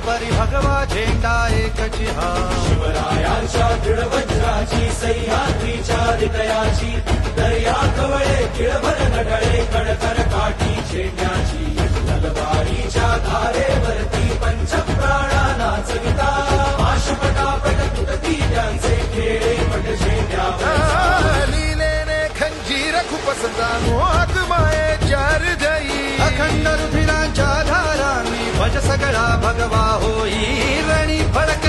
परी भगवा झेंडा एकची हा शिवरायांच्या दृढवज्राची सह्याद्रीच्या हृदयाची दर्या कवळे किळभर नडळे कडकर काठी झेंड्याची तलवारीच्या धारेवरती पंचप्राणा चविता आशपटापट तुटती त्यांचे खेळे पट झेंड्यावर लीलेने खंजीर खूप सजानो आत्मायेच्या हृदयी अखंड रुधिरांच्या धारांनी भज सगळा भगवा होई रणी फडक